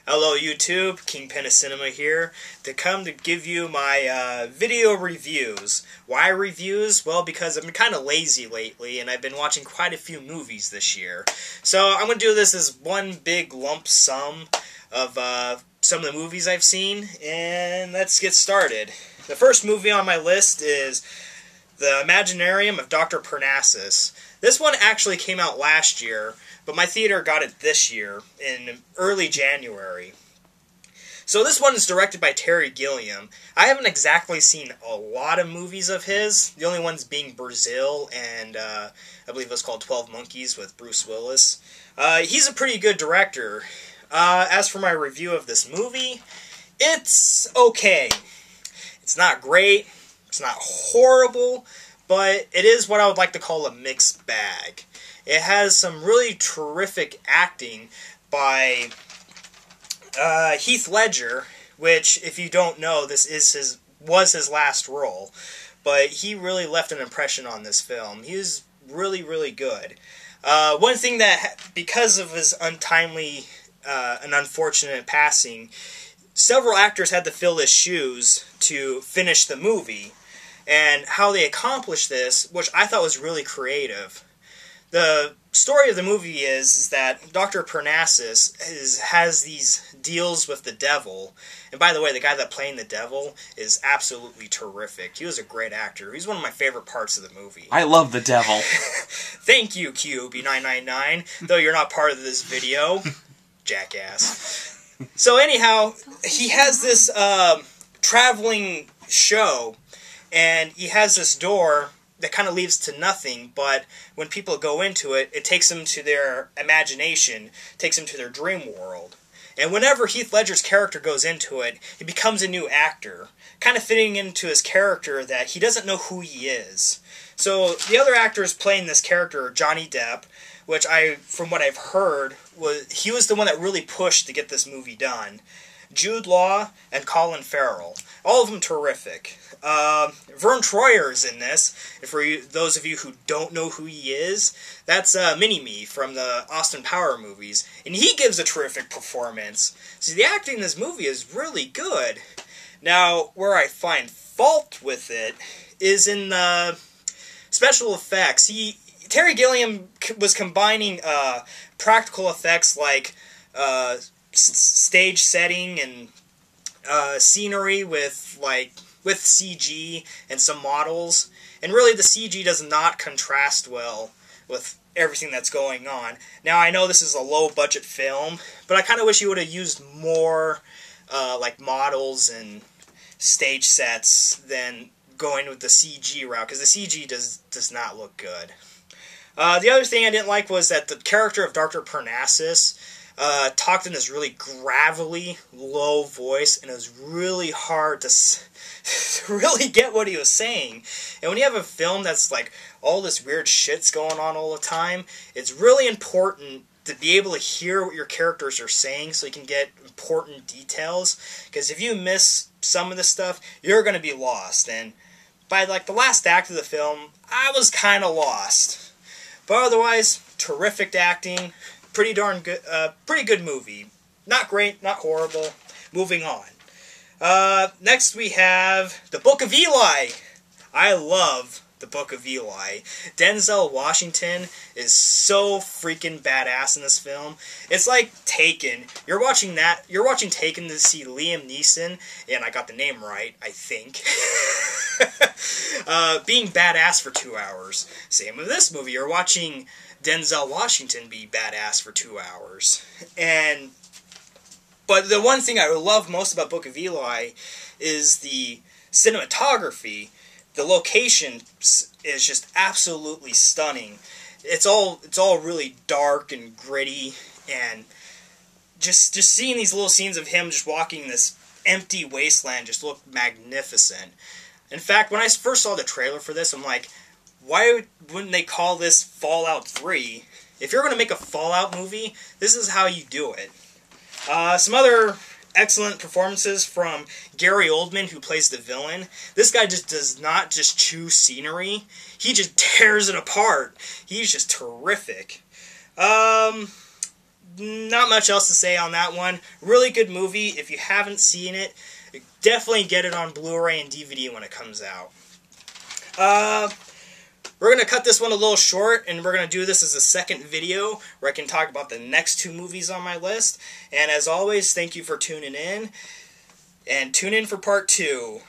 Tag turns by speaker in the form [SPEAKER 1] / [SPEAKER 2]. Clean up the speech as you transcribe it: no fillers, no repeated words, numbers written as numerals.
[SPEAKER 1] Hello YouTube, Kingpin of Cinema here, to come to give you my video reviews. Why reviews? Well, because I've been kind of lazy lately, and I've been watching quite a few movies this year. So I'm going to do this as one big lump sum of some of the movies I've seen, and let's get started. The first movie on my list is The Imaginarium of Dr. Parnassus. This one actually came out last year, but my theater got it this year, in early January. So this one is directed by Terry Gilliam. I haven't exactly seen a lot of movies of his, the only ones being Brazil and I believe it was called 12 Monkeys with Bruce Willis. He's a pretty good director. As for my review of this movie, it's okay. It's not great, it's not horrible, but it is what I would like to call a mixed bag. It has some really terrific acting by Heath Ledger, which, if you don't know, this was his last role, but he really left an impression on this film. He was really, really good. One thing that, because of his untimely and unfortunate passing, several actors had to fill his shoes to finish the movie. And how they accomplished this, which I thought was really creative. The story of the movie is that Dr. Parnassus has these deals with the devil. And by the way, the guy that played the devil is absolutely terrific. He was a great actor. He's one of my favorite parts of the movie.
[SPEAKER 2] I love the devil.
[SPEAKER 1] Thank you, QB999, though you're not part of this video. Jackass. So anyhow, he has this traveling show, and he has this door that kind of leads to nothing, but when people go into it, it takes them to their imagination, takes them to their dream world. And whenever Heath Ledger's character goes into it, he becomes a new actor, kind of fitting into his character that he doesn't know who he is. So the other actors playing this character are Johnny Depp, which from what I've heard, he was the one that really pushed to get this movie done. Jude Law and Colin Farrell. All of them terrific. Vern Troyer is in this. And for those of you who don't know who he is, that's Mini-Me from the Austin Power movies. And he gives a terrific performance. So the acting in this movie is really good. Now, where I find fault with it is in the special effects. Terry Gilliam was combining practical effects like stage setting and scenery with CG and some models, and really the CG does not contrast well with everything that's going on. Now I know this is a low budget film, but I kind of wish you would have used more like models and stage sets than going with the CG route, because the CG does not look good. The other thing I didn't like was that the character of Dr. Parnassus talked in this really gravelly, low voice, and it was really hard to really get what he was saying. And when you have a film that's like all this weird shit's going on all the time, it's really important to be able to hear what your characters are saying so you can get important details. Because if you miss some of the stuff, you're going to be lost. And by like the last act of the film, I was kind of lost. But otherwise, terrific acting. Pretty darn good, pretty good movie. Not great, not horrible. Moving on. Next we have The Book of Eli. I love The Book of Eli. Denzel Washington is so freaking badass in this film. It's like Taken. You're watching Taken to see Liam Neeson, and I got the name right, I think, being badass for 2 hours. Same with this movie. You're watching Denzel Washington be badass for 2 hours. But the one thing I love most about Book of Eli is the cinematography. The location is just absolutely stunning. It's all really dark and gritty, and just seeing these little scenes of him just walking this empty wasteland just looked magnificent. In fact, when I first saw the trailer for this, I'm like, why wouldn't they call this Fallout 3? If you're going to make a Fallout movie, this is how you do it. Some other excellent performances from Gary Oldman, who plays the villain. This guy just does not just chew scenery. He just tears it apart. He's just terrific. not much else to say on that one. Really good movie. If you haven't seen it, definitely get it on Blu-ray and DVD when it comes out. We're going to cut this one a little short, and we're going to do this as a second video where I can talk about the next 2 movies on my list. And as always, thank you for tuning in. And tune in for part 2.